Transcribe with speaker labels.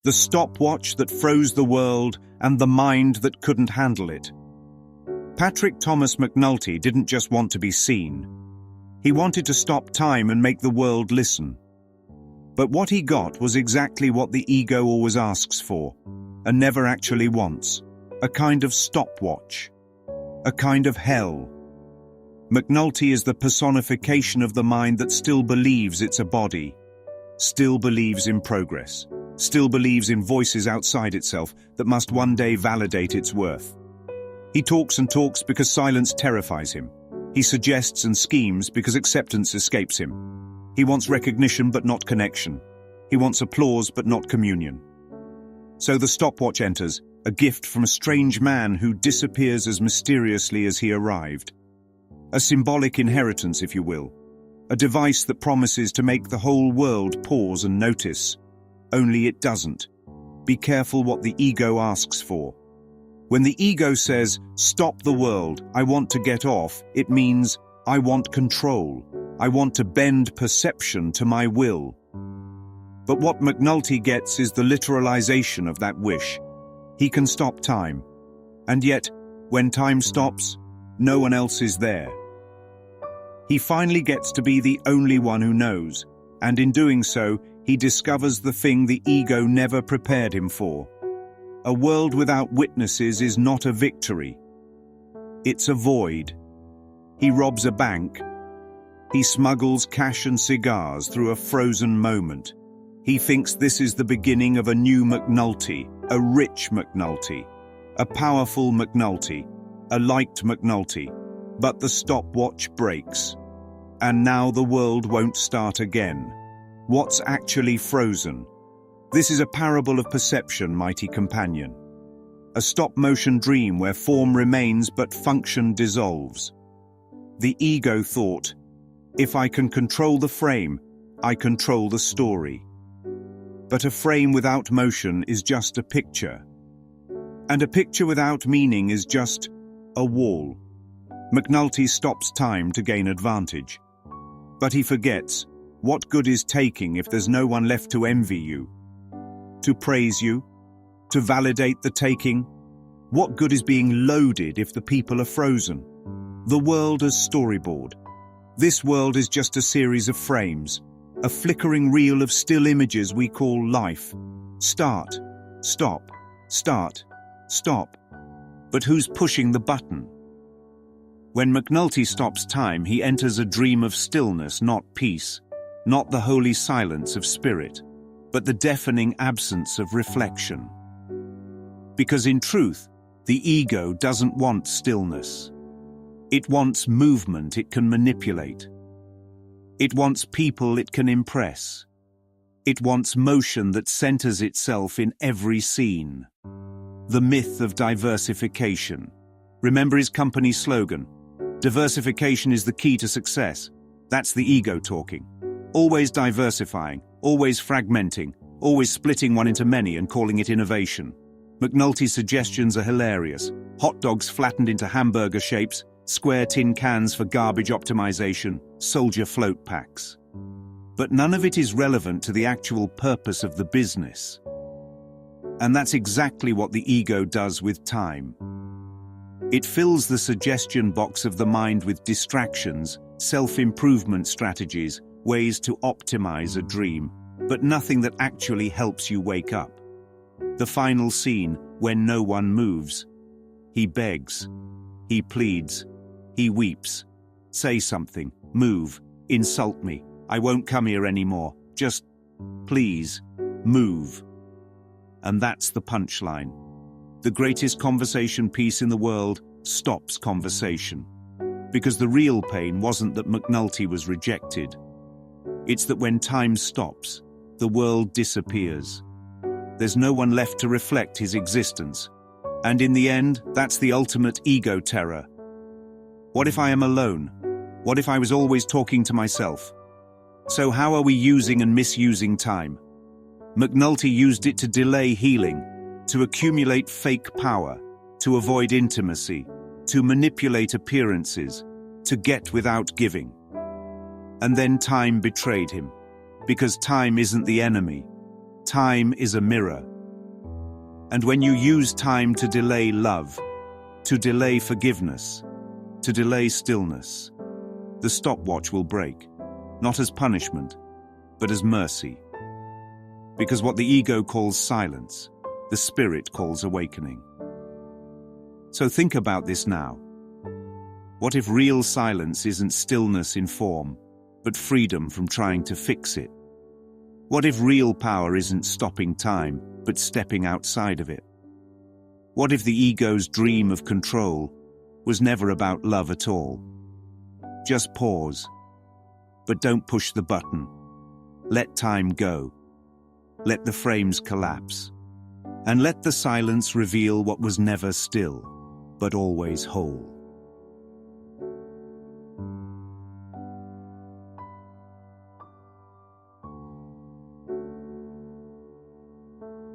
Speaker 1: the stopwatch that froze the world and the mind that couldn't handle it. Patrick Thomas McNulty didn't just want to be seen. He wanted to stop time and make the world listen. But what he got was exactly what the ego always asks for, and never actually wants: a kind of stopwatch, a kind of hell. McNulty is the personification of the mind that still believes it's a body, still believes in progress, still believes in voices outside itself that must one day validate its worth. He talks and talks because silence terrifies him. He suggests and schemes because acceptance escapes him. He wants recognition but not connection. He wants applause but not communion. So the stopwatch enters, a gift from a strange man who disappears as mysteriously as he arrived. A symbolic inheritance, if you will. A device that promises to make the whole world pause and notice. Only it doesn't. Be careful what the ego asks for. When the ego says, "Stop the world, I want to get off," it means, "I want control. I want to bend perception to my will." But what McNulty gets is the literalization of that wish. He can stop time. And yet, when time stops, no one else is there. He finally gets to be the only one who knows, and in doing so, he discovers the thing the ego never prepared him for. A world without witnesses is not a victory. It's a void. He robs a bank. He smuggles cash and cigars through a frozen moment. He thinks this is the beginning of a new McNulty, a rich McNulty, a powerful McNulty, a liked McNulty. But the stopwatch breaks. And now the world won't start again. What's actually frozen? This is a parable of perception, mighty companion. A stop-motion dream where form remains but function dissolves. The ego thought, if I can control the frame, I control the story. But a frame without motion is just a picture. And a picture without meaning is just a wall. McNulty stops time to gain advantage. But he forgets, what good is taking if there's no one left to envy you? To praise you? To validate the taking? What good is being loaded if the people are frozen? The world as storyboard. This world is just a series of frames, a flickering reel of still images we call life. Start, stop, start, stop. But who's pushing the button? When McNulty stops time, he enters a dream of stillness, not peace, not the holy silence of spirit, but the deafening absence of reflection. Because in truth, the ego doesn't want stillness. It wants movement it can manipulate. It wants people it can impress. It wants motion that centers itself in every scene. The myth of diversification. Remember his company's slogan, "Diversification is the key to success." That's the ego talking. Always diversifying, always fragmenting, always splitting one into many and calling it innovation. McNulty's suggestions are hilarious. Hot dogs flattened into hamburger shapes, square tin cans for garbage optimization, soldier float packs. But none of it is relevant to the actual purpose of the business. And that's exactly what the ego does with time. It fills the suggestion box of the mind with distractions, self-improvement strategies, ways to optimize a dream, but nothing that actually helps you wake up. The final scene, when no one moves. He begs. He pleads. He weeps. Say something. Move. Insult me. I won't come here anymore. Just, please, move. And that's the punchline. The greatest conversation piece in the world stops conversation. Because the real pain wasn't that McNulty was rejected. It's that when time stops, the world disappears. There's no one left to reflect his existence. And in the end, that's the ultimate ego terror. What if I am alone? What if I was always talking to myself? So how are we using and misusing time? McNulty used it to delay healing, to accumulate fake power, to avoid intimacy, to manipulate appearances, to get without giving. And then time betrayed him, because time isn't the enemy. Time is a mirror, And when you use time to delay love, to delay forgiveness, to delay stillness, the stopwatch will break, not as punishment, but as mercy. Because what the ego calls silence, the spirit calls awakening. So think about this now. What if real silence isn't stillness in form, but freedom from trying to fix it? What if real power isn't stopping time, but stepping outside of it? What if the ego's dream of control was never about love at all? Just pause, but don't push the button. Let time go. Let the frames collapse. And let the silence reveal what was never still, but always whole.